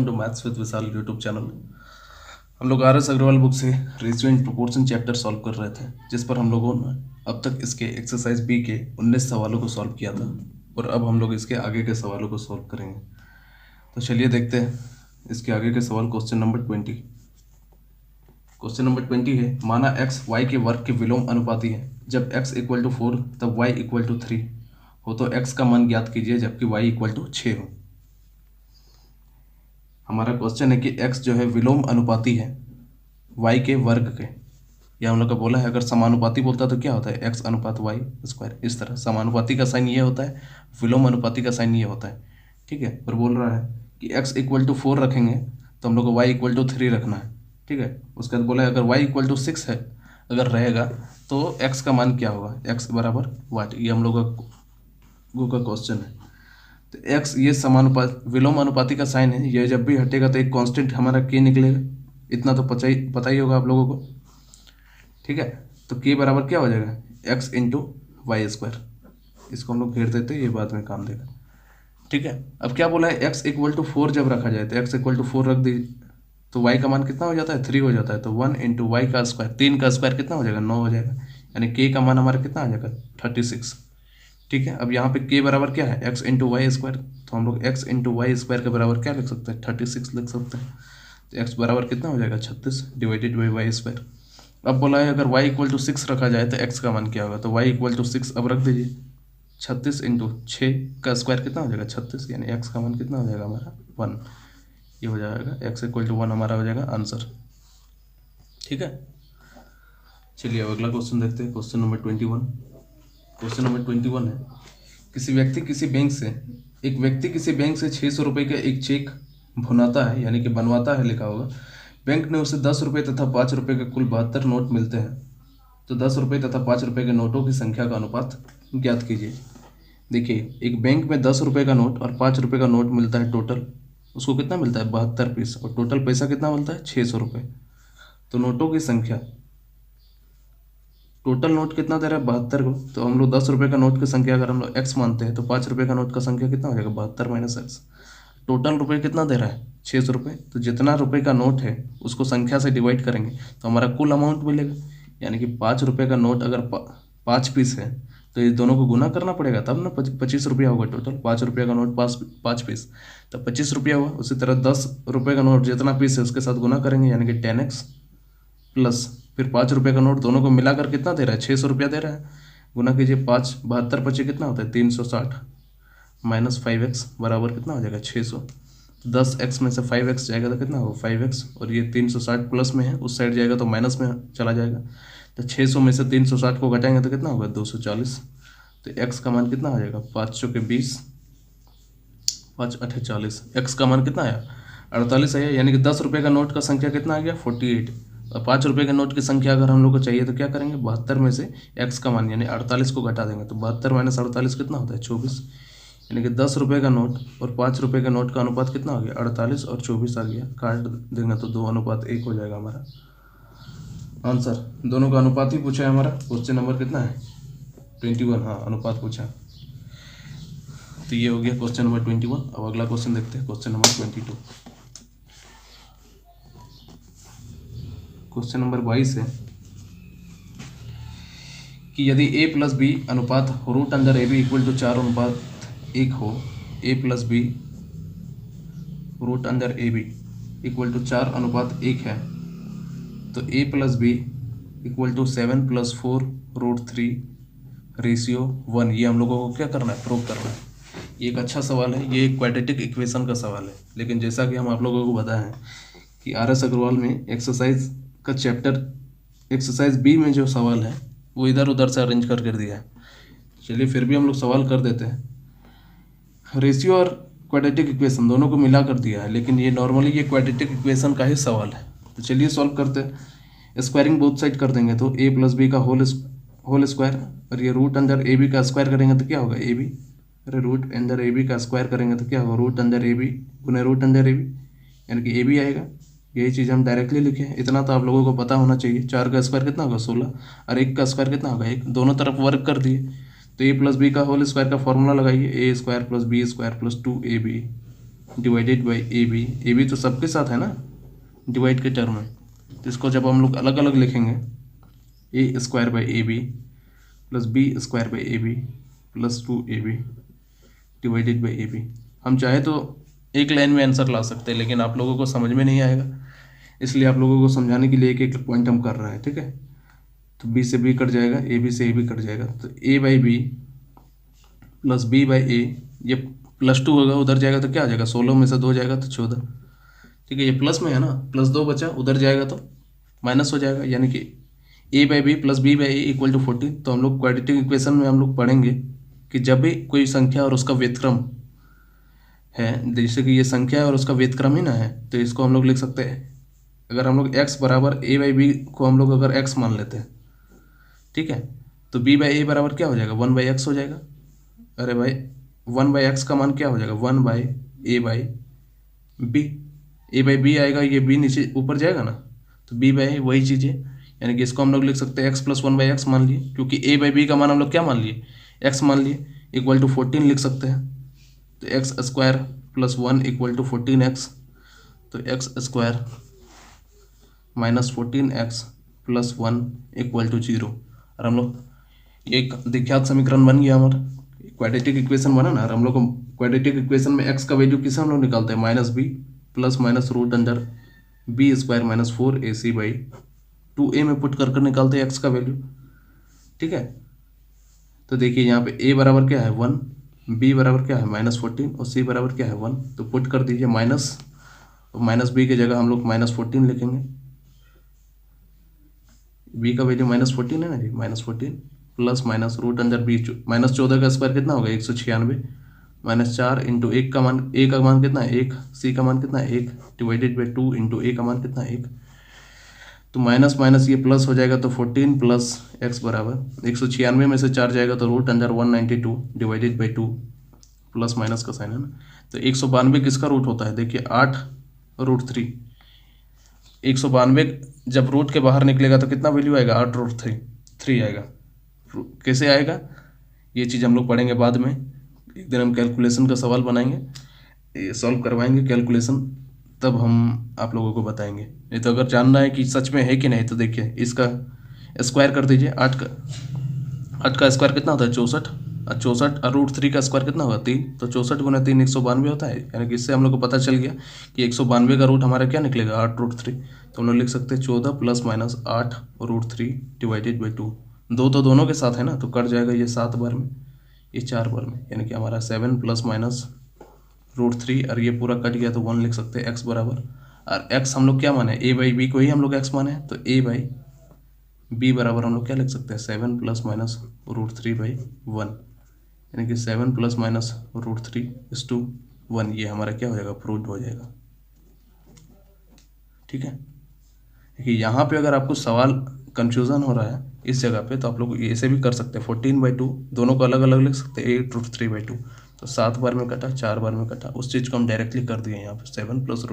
Welcome to maths with Vishal YouTube channel. हम लोग R S Agarwal book से ratio and proportion chapter solve कर रहे थे, जिस पर हम लोगों ने अब तक इसके एक्सरसाइज बी के 19 सवालों को सॉल्व किया था और अब हम लोग इसके आगे के सवालों को सॉल्व करेंगे। तो चलिए देखते हैं इसके आगे के सवाल। क्वेश्चन नंबर 20 है, माना x y के वर्ग के विलोम अनुपाती है। जब x इक्वल टू 4 तब y इक्वल टू 3 हो तो x का मान ज्ञात कीजिए जबकि y इक्वल टू 6 हो। हमारा क्वेश्चन है कि x जो है विलोम अनुपाती है y के वर्ग के। यह हम लोग का बोला है, अगर समानुपाती बोलता तो क्या होता है x अनुपात y स्क्वायर। इस तरह समानुपाती का साइन ये होता है, विलोम अनुपाती का साइन ये होता है। ठीक है, और बोल रहा है कि x इक्वल टू 4 रखेंगे तो हम लोग को y इक्वल टू 3 रखना है। ठीक है, उसके बाद बोला है अगर y इक्वल टू 6 है अगर रहेगा तो x का मान क्या होगा, x बराबर वाट। ये हम लोग का क्वेश्चन है। तो x ये समानुपात विलोम अनुपाती का साइन है, ये जब भी हटेगा तो एक कांस्टेंट हमारा k निकलेगा। इतना तो पता ही होगा आप लोगों को। ठीक है, तो k बराबर क्या हो जाएगा, x इंटू वाई स्क्वायर। इसको हम लोग घेर देते हैं, ये बाद में काम देगा। ठीक है, अब क्या बोला है, x इक्वल टू 4 जब रखा जाए तो x इक्वल टू 4 रख दीजिए तो y का मान कितना हो जाता है, 3 हो जाता है। तो 1 इंटू वाई का स्क्वायर, 3 का स्क्वायर कितना हो जाएगा, 9 हो जाएगा। यानी k का मान हमारा कितना आ जाएगा, 36। ठीक है, अब यहाँ पे k बराबर क्या है, x इंटू वाई स्क्वायर। तो हम लोग x इंटू वाई स्क्वायर के बराबर क्या लिख सकते हैं, 36 लिख सकते हैं। तो x बराबर कितना हो जाएगा, 36 डिवाइडेड बाई वाई स्क्वायर। अब बोला है अगर y इक्वल टू 6 रखा जाए तो x का मान क्या होगा, तो y इक्वल टू 6 अब रख दीजिए। 36 इंटू 6 का स्क्वायर कितना हो जाएगा, 36। यानी x का मान कितना हो जाएगा हमारा, 1। ये हो जाएगा x इक्वल टू 1 हमारा हो जाएगा आंसर। ठीक है, चलिए अब अगला क्वेश्चन देखते हैं। Question number 21। क्वेश्चन नंबर 21 है, एक व्यक्ति किसी बैंक से 600 रुपये का एक चेक भुनाता है, यानी कि बनवाता है लिखा होगा। बैंक ने उसे 10 रुपये तथा 5 रुपये के कुल 72 नोट मिलते हैं। तो 10 रुपये तथा 5 रुपये के नोटों की संख्या का अनुपात ज्ञात कीजिए। देखिए, एक बैंक में 10 रुपये का नोट और 5 रुपये का नोट मिलता है टोटल। उसको कितना मिलता है, 72 पीस, और टोटल पैसा कितना मिलता है, 600 रुपये। तो नोटों की संख्या, टोटल नोट कितना दे रहा है, 72 को। तो हम लोग 10 रुपये का नोट की संख्या अगर हम लोग x मानते हैं तो 5 रुपये का नोट का संख्या कितना हो जाएगा, 72 माइनस x। टोटल रुपये कितना दे रहा है, 600 रुपये। तो जितना रुपये का नोट है उसको संख्या से डिवाइड करेंगे तो हमारा कुल अमाउंट मिलेगा। यानी कि 5 रुपये का नोट अगर 5 पीस है तो ये दोनों को गुना करना पड़ेगा तब ना 25 रुपया होगा टोटल। 5 रुपये का नोट 5 पीस तो 25 रुपया हुआ। उसी तरह 10 रुपये का नोट जितना पीस है उसके साथ गुना करेंगे, यानी कि 10x प्लस फिर 5 रुपये का नोट दोनों को मिलाकर कितना दे रहा है, 600 रुपया दे रहा है। गुना कीजिए 5, 72 पचे कितना होता है, 360 माइनस 5x बराबर कितना हो जाएगा, 600। 10x में से 5x जाएगा तो कितना होगा, 5x, और ये 360 प्लस में है, उस साइड जाएगा तो माइनस में चला जाएगा। तो 600 में से 360 को घटाएंगे तो कितना होगा, 240। तो x का मान कितना आ जाएगा, 5 चौके 20, 5 8 40। x का मान कितना आया, 48 आया। यानी कि 10 रुपये का नोट का संख्या कितना आ गया, 48। और 5 रुपये के नोट की संख्या अगर हम लोग को चाहिए तो क्या करेंगे, 72 में से x का मान यानी 48 को घटा देंगे। तो 72 माइनस 48 कितना होता है, 24। यानी कि 10 रुपये का नोट और 5 रुपये के नोट का अनुपात कितना हो गया, 48 और 24 आ गया। काट देंगे तो 2:1 हो जाएगा हमारा आंसर। दोनों का अनुपात ही पूछा है हमारा। क्वेश्चन नंबर कितना है, 21। हाँ, अनुपात पूछा। तो ये हो गया क्वेश्चन नंबर 21। अब अगला क्वेश्चन देखते हैं, क्वेश्चन नंबर 22। क्वेश्चन नंबर 22 है कि यदि a प्लस बी अनुपात root under A B equal to 4:1 हो, a plus B root under A B equal to 4:1 है, तो a plus B equal to 7 + 4 √3 ratio 1। ये हम लोगों को क्या करना है, प्रूव करना है। ये एक अच्छा सवाल है, ये एक क्वाड्रेटिक इक्वेशन का सवाल है। लेकिन जैसा कि हम आप लोगों को बताया है कि आर एस अग्रवाल में एक्सरसाइज का चैप्टर एक्सरसाइज बी में जो सवाल है वो इधर उधर से अरेंज कर दिया है। चलिए फिर भी हम लोग सवाल कर देते हैं। रेशियो और क्वाड्रेटिक इक्वेशन दोनों को मिला कर दिया है, लेकिन ये नॉर्मली ये क्वाड्रेटिक इक्वेशन का ही सवाल है। तो चलिए सॉल्व करते हैं। स्क्वायरिंग बोथ साइड कर देंगे तो a प्लस बी का होल स्क्वायर, और ये रूट अंडर ए बी का स्क्वायर करेंगे तो क्या होगा, ए बी। अरे रूट अंडर ए बी का स्क्वायर करेंगे तो क्या होगा, रूट अंडर ए बी गुना रूट अंडर ए बी, यानी कि ए बी आएगा। यही चीज़ हम डायरेक्टली लिखे। इतना तो आप लोगों को पता होना चाहिए। 4 का स्क्वायर कितना होगा, 16, और 1 का स्क्वायर कितना होगा, 1। दोनों तरफ वर्क कर दिए तो a प्लस बी का होल स्क्वायर का फॉर्मूला लगाइए, a² + b² + 2ab divided by a B तो सबके साथ है ना डिवाइड के टर्म में, तो इसको जब हम लोग अलग अलग लिखेंगे a square by a b plus b square by a b plus 2ab divided by a b. हम चाहे तो एक लाइन में आंसर ला सकते हैं, लेकिन आप लोगों को समझ में नहीं आएगा, इसलिए आप लोगों को समझाने के लिए एक एक पॉइंट हम कर रहे हैं, ठीक है। तो बी से बी कट जाएगा, ए बी से ए बी कट जाएगा, तो a by B plus b by a, ये +2 होगा, उधर जाएगा तो क्या आ जाएगा, 16 में से 2 जाएगा तो 14, ठीक है। ये प्लस में है ना, +2 बचा, उधर जाएगा तो माइनस हो जाएगा, यानी कि a by B plus b by a equal to 14। तो हम लोग क्वाड्रेटिक इक्वेशन में हम लोग पढ़ेंगे कि जब भी कोई संख्या और उसका व्युत्क्रम है, जैसे कि ये संख्या है और उसका व्युत्क्रम ही ना है, तो इसको हम लोग लिख सकते हैं, अगर हम लोग x बराबर ए बाई बी को हम लोग अगर x मान लेते हैं, ठीक है, तो b बाई ए बराबर क्या हो जाएगा, 1/x हो जाएगा। अरे भाई 1/x का मान क्या हो जाएगा, 1/a/b, a बाई बी आएगा, ये b नीचे ऊपर जाएगा ना, तो b बाई वही चीज़ है, यानी कि इसको हम लोग लिख सकते हैं x प्लस 1/x मान लिए, क्योंकि a बाई बी का मान हम लोग क्या मान लिए, x मान लिए, इक्वल टू 14 लिख सकते हैं। तो X square plus 1 equal to 14x, तो X square minus 14x plus 1 equal to 0। और हम लोग एक द्विघात समीकरण बन गया हमारा, क्वाड्रेटिक इक्वेशन बना ना। और हम लोग को क्वाड्रेटिक इक्वेशन में x का वैल्यू किसे हम लोग निकालते हैं, -b plus minus root under B square minus 4ac by 2a में पुट कर निकालते हैं x का वैल्यू, ठीक है। तो देखिए यहाँ पे a बराबर क्या है 1, b बराबर क्या है -14 और c बराबर क्या है 1, तो पुट कर दीजिए -b की जगह हम लोग -14 लिखेंगे, b का वैल्यू -14 है ना जी, -14 plus minus root under B, -14 का स्क्वायर कितना होगा 196, -4 इंटू एक का मान, a का मान कितना है 1, c का मान कितना है 1, डिवाइडेड बाई 2 इंटू a का मान कितना है 1, तो माइनस माइनस ये प्लस हो जाएगा, तो 14 प्लस x बराबर 196 में से 4 जाएगा तो root under 192 divided by 2, plus minus का साइन है ना। तो 192 किसका रूट होता है, देखिए 8√3, 192 जब रूट के बाहर निकलेगा तो कितना वैल्यू आएगा, 8√3 आएगा। कैसे आएगा ये चीज़ हम लोग पढ़ेंगे बाद में, एक दिन हम कैलकुलेशन का सवाल बनाएंगे, ये सॉल्व करवाएंगे कैलकुलेशन, तब हम आप लोगों को बताएंगे। नहीं तो अगर जानना है कि सच में है कि नहीं, तो देखिए इसका स्क्वायर कर दीजिए, 8 का स्क्वायर कितना होता है 64, और 64 और √3 का स्क्वायर कितना होगा 3, तो 64 गुना 3 192 होता है, यानी कि इससे हम लोग को पता चल गया कि 192 का रूट हमारा क्या निकलेगा 8√3। तो हम लोग लिख सकते हैं 14 प्लस माइनस 8√3 डिवाइडेड बाई 2, दो तो दोनों के साथ है ना, तो कट जाएगा ये 7 बार में, ये 4 बार में, यानी कि हमारा 7 प्लस माइनस √3, और ये पूरा कट गया तो 1 लिख सकते हैं x बराबर, और x हम लोग क्या माने a बाई बी को ही हम लोग x माने, तो a बाई बी बराबर हम लोग क्या लिख सकते हैं 7 प्लस माइनस √3 बाई 1, यानी कि 7 प्लस माइनस √3 इज टू 1, ये हमारा क्या हो जाएगा प्रूव्ड हो जाएगा, ठीक है। देखिए यहाँ पे अगर आपको सवाल कंफ्यूजन हो रहा है इस जगह पे, तो आप लोग ऐसे भी कर सकते हैं 14/2, दोनों को अलग अलग लिख सकते हैं 8√3/2, तो 7 बार में कटा, 4 बार में कटा, उस चीज़ को हम डायरेक्टली कर दिए यहाँ पे 7 प्लस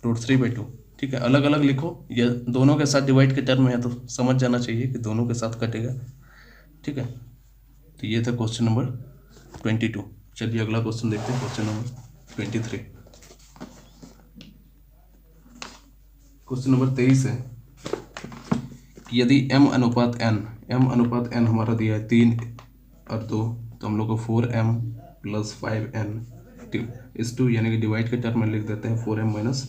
√3/2, ठीक है। अलग अलग लिखो, ये दोनों के साथ डिवाइड के टर्म में है तो समझ जाना चाहिए कि दोनों के साथ कटेगा, ठीक है। तो ये था क्वेश्चन नंबर 22। चलिए अगला क्वेश्चन देखते हैं, क्वेश्चन नंबर 23। क्वेश्चन नंबर 23 है कि यदि m अनुपात n हमारा दिया है 3 और 2, तो हम लोग को 4m प्लस 5n इस 2, यानी कि डिवाइड के टर्म में लिख देते हैं 4m माइनस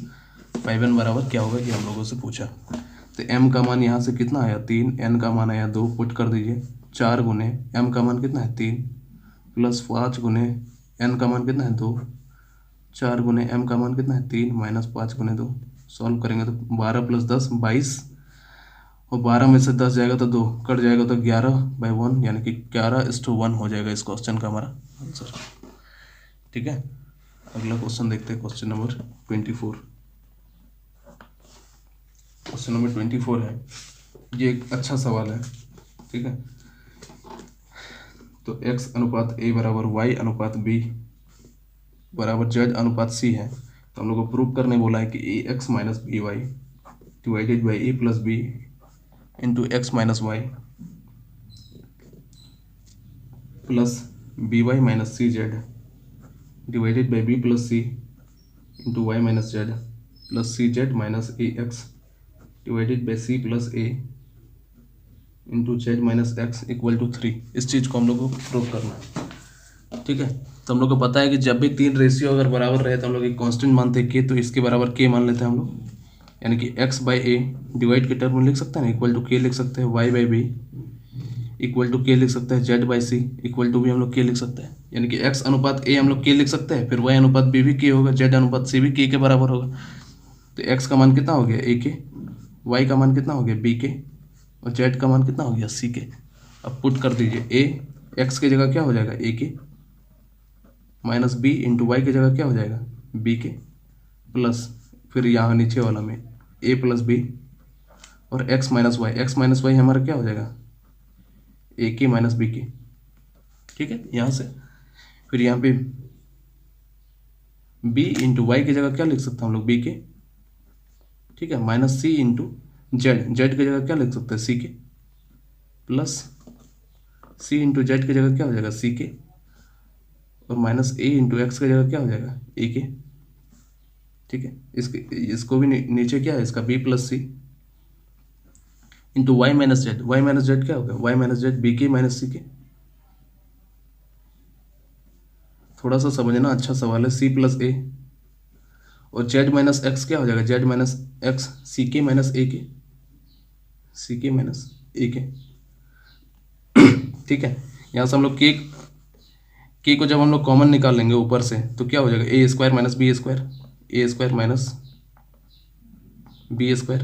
5n बराबर क्या होगा, कि हम लोगों से पूछा। तो m का मान यहाँ से कितना आया 3, n का मान आया 2, पुट कर दीजिए, 4 गुने m का मान कितना है 3 प्लस 5 गुने n का मान कितना है 2, 4 गुने m का मान कितना है 3 माइनस 5 गुने 2, सॉल्व करेंगे तो 12 प्लस 10 22, और 12 में से 10 जाएगा तो 2 कट जाएगा, तो 11/1, यानी कि 11:1 हो जाएगा इस क्वेश्चन का हमारा आंसर, ठीक है। अगला क्वेश्चन देखते हैं, क्वेश्चन नंबर 24। क्वेश्चन नंबर 24 है, ये एक अच्छा सवाल है, ठीक है। तो x अनुपात a बराबर y अनुपात b बराबर z अनुपात c है, तो हम लोग को प्रूव करने बोला है कि ax minus B Y divided by a plus B into X minus Y plus B Y minus C Z divided by B plus C into Y minus Z plus C Z minus A X divided by C plus A into Z minus X equal to 3। इस चीज़ को हम लोग को prove करना है। ठीक है, तो हम लोग को पता है कि जब भी तीन रेशियो अगर बराबर रहे तो हम लोग एक कांस्टेंट मानते हैं के, तो इसके बराबर के मान लेते हैं हम लोग, यानी कि एक्स बाई ए डिवाइड के टर्म में लिख सकते हैं ना, इक्वल टू के लिख सकते हैं, Y by B equal to के लिख सकते हैं, Z by C equal to भी हम लोग के लिख सकते हैं, यानी कि एक्स अनुपात ए हम लोग के लिख सकते हैं, फिर वाई अनुपात बी भी के होगा, जेड अनुपात सी भी के बराबर होगा। तो एक्स का मान कितना हो गया ए के, वाई का मान कितना हो गया बी के, और जेड का मान कितना हो गया सी के। अब पुट कर दीजिए, ए एक्स की जगह क्या हो जाएगा ए के माइनस बी इंटू वाई की जगह क्या हो जाएगा बी के, प्लस फिर यहाँ नीचे वाला में ए प्लस बी और एक्स माइनस वाई हमारा क्या हो जाएगा ए के माइनस बी के। ठीक है, यहाँ से फिर यहाँ पे बी इंटू वाई की जगह क्या लिख सकते हैं हम लोग बी के। ठीक है, माइनस सी इंटू जेड, जेड की जगह क्या लिख सकते हैं सी के, प्लस सी इंटू जेड की जगह क्या हो जाएगा सी के, और माइनस ए इंटू एक्स की जगह क्या हो जाएगा ए के। ठीक है, इसको भी नीचे क्या है इसका B plus C into Y minus Z क्या होगा वाई माइनस जेड बी के माइनस सी के। थोड़ा सा समझना, अच्छा सवाल है। सी प्लस ए और जेड माइनस एक्स क्या हो जाएगा जेड माइनस एक्स सी के माइनस ए के, सी के माइनस ए के। ठीक है, यहाँ से हम लोग के को जब हम लोग कॉमन निकाल लेंगे ऊपर से तो क्या हो जाएगा a square minus b square, a square minus b square,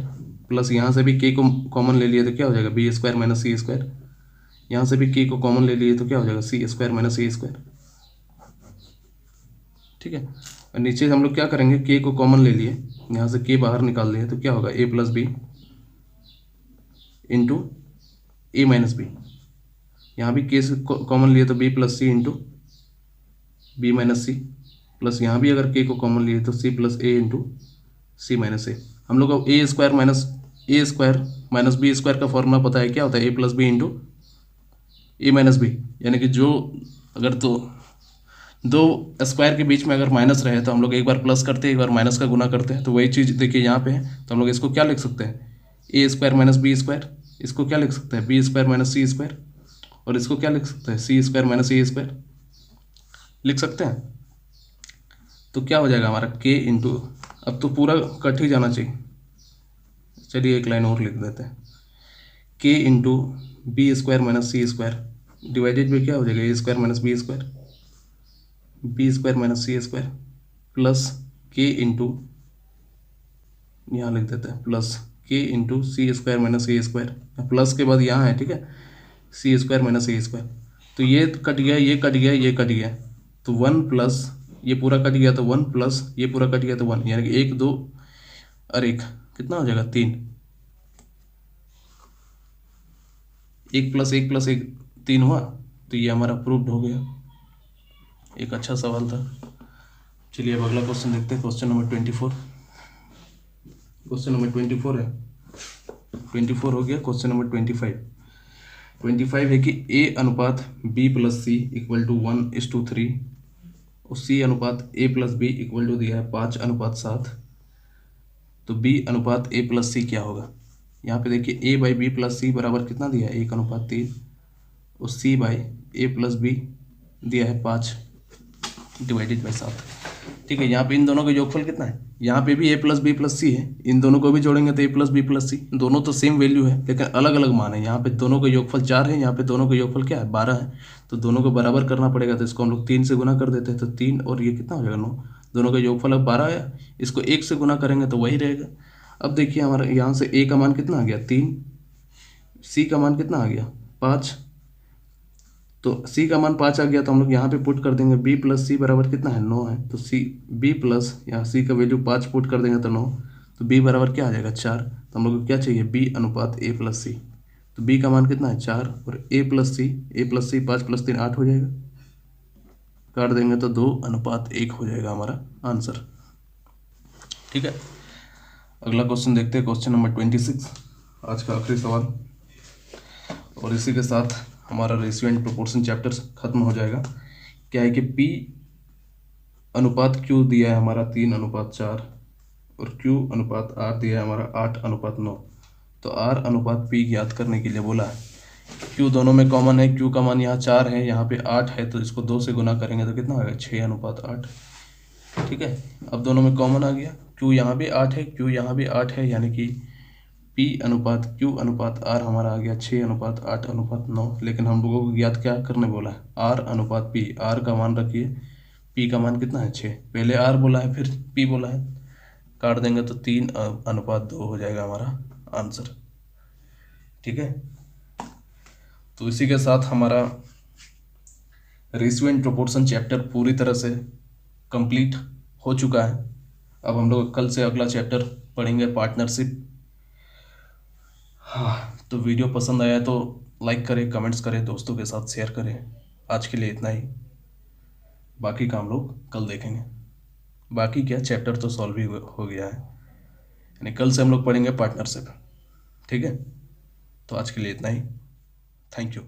plus यहाँ से भी के को कॉमन ले लिए तो क्या हो जाएगा B square minus c square, यहाँ से भी के को कॉमन ले लिए तो क्या हो जाएगा सी स्क्वायर माइनस ए स्क्वायर। ठीक है, और नीचे हम लोग क्या करेंगे के को कॉमन ले लिए, यहाँ से के बाहर निकाल लिए तो क्या होगा ए प्लस बी इंटू ए माइनस बी, यहाँ भी के से कॉमन लिए तो B plus C into B minus सी, प्लस यहाँ भी अगर के को कॉमन लिए तो सी plus A into C minus ए। हम लोग को ए स्क्वायर माइनस बी स्क्वायर का फॉर्मूला पता है क्या होता है ए प्लस बी इंटू ए माइनस बी, यानी कि जो अगर दो स्क्वायर के बीच में अगर माइनस रहे तो हम लोग एक बार प्लस करते हैं एक बार माइनस का गुना करते हैं, तो वही चीज़ देखिए यहाँ पे है, तो हम लोग इसको क्या लिख सकते हैं ए स्क्वायर माइनस बी स्क्वायर, इसको क्या लिख सकते हैं B square minus c square, और इसको क्या लिख सकते हैं सी स्क्वायर माइनस ए स्क्वायर लिख सकते हैं। तो क्या हो जाएगा हमारा के इंटू, अब तो पूरा कट ही जाना चाहिए, चलिए एक लाइन और लिख देते हैं, k into b square minus c square divided में क्या हो जाएगा a square minus b square minus c square, plus k into यहाँ लिख देते हैं plus k into c square minus a square, plus के बाद यहाँ है। ठीक है, c square minus a square, तो ये कट गया ये कट गया ये कट गया, तो 1 प्लस ये पूरा कट गया तो 1 प्लस ये पूरा कट गया तो 1, यानी कि 1 2 और 1 कितना हो जाएगा 3, 1 प्लस 1 प्लस 1 3 हुआ, तो ये हमारा प्रूव्ड हो गया। एक अच्छा सवाल था। चलिए अब अगला क्वेश्चन देखते हैं, क्वेश्चन नंबर 24। क्वेश्चन नंबर 24 है, 24 हो गया। क्वेश्चन नंबर 25 है कि ए अनुपात B plus C equal to 1:3 और सी अनुपात A plus B equal to दिया है 5:7, तो बी अनुपात ए प्लस सी क्या होगा। यहाँ पे देखिए ए बाई बी प्लस सी बराबर कितना दिया है 1:3 और सी बाई ए प्लस बी दिया है 5 डिवाइडेड बाई 7। ठीक है, यहाँ पे इन दोनों का योगफल कितना है, यहाँ पे भी ए प्लस बी प्लस सी है, इन दोनों को भी जोड़ेंगे तो ए प्लस बी प्लस सी, दोनों तो सेम वैल्यू है लेकिन अलग अलग मान है। यहाँ पे दोनों का योगफल 4 है, यहाँ पे दोनों का योगफल क्या है 12 है, तो दोनों को बराबर करना पड़ेगा, तो इसको हम लोग 3 से गुना कर देते हैं, तो 3 और ये कितना हो जाएगा 9, दोनों का योगफल अब 12 है, इसको 1 से गुना करेंगे तो वही रहेगा। अब देखिए हमारा यहाँ से ए का मान कितना आ गया 3, सी का मान कितना आ गया 5, तो सी का मान 5 आ गया, तो हम लोग यहाँ पे पुट कर देंगे b प्लस सी बराबर कितना है 9 है, तो सी b प्लस यहाँ सी का वैल्यू 5 पुट कर देंगे तो 9, तो b बराबर क्या आ जाएगा 4, तो हम लोग को क्या चाहिए b अनुपात a प्लस सी, तो b का मान कितना है 4 और a प्लस सी 5 प्लस 3 8 हो जाएगा, काट देंगे तो 2:1 हो जाएगा हमारा आंसर। ठीक है, अगला क्वेश्चन देखते हैं, क्वेश्चन नंबर 26, आज का आखिरी सवाल, और इसी के साथ हमारा रेशियो एंड प्रोपोर्शन चैप्टर खत्म हो जाएगा। क्या है कि P अनुपात Q दिया है हमारा 3:4 और Q अनुपात R दिया है हमारा 8:9। तो R अनुपात P ज्ञात करने के लिए बोला है। Q दोनों में कॉमन है, Q का मान यहाँ 4 है, यहाँ पे 8 है, तो इसको 2 से गुना करेंगे तो कितना आएगा 6:8। ठीक है, अब दोनों में कॉमन आ गया, Q यहाँ भी 8 है, Q यहाँ भी 8 है, यानी कि P अनुपात Q अनुपात R हमारा आ गया 6:8:9। लेकिन हम लोगों को ज्ञात क्या करने बोला है, R अनुपात P। R का मान रखिए, P का मान कितना है 6। पहले R बोला है फिर P बोला है, काट देंगे तो 3:2 हो जाएगा हमारा आंसर। ठीक है, तो इसी के साथ हमारा रेशियो एंड प्रोपोर्शन चैप्टर पूरी तरह से कंप्लीट हो चुका है। अब हम लोग कल से अगला चैप्टर पढ़ेंगे, पार्टनरशिप। हाँ, तो वीडियो पसंद आया तो लाइक करें, कमेंट्स करें, दोस्तों के साथ शेयर करें। आज के लिए इतना ही, बाकी का हम लोग कल देखेंगे। बाकी क्या, चैप्टर तो सॉल्व ही हो गया है, यानी कल से हम लोग पढ़ेंगे पार्टनरशिप। ठीक है, तो आज के लिए इतना ही। Thank you.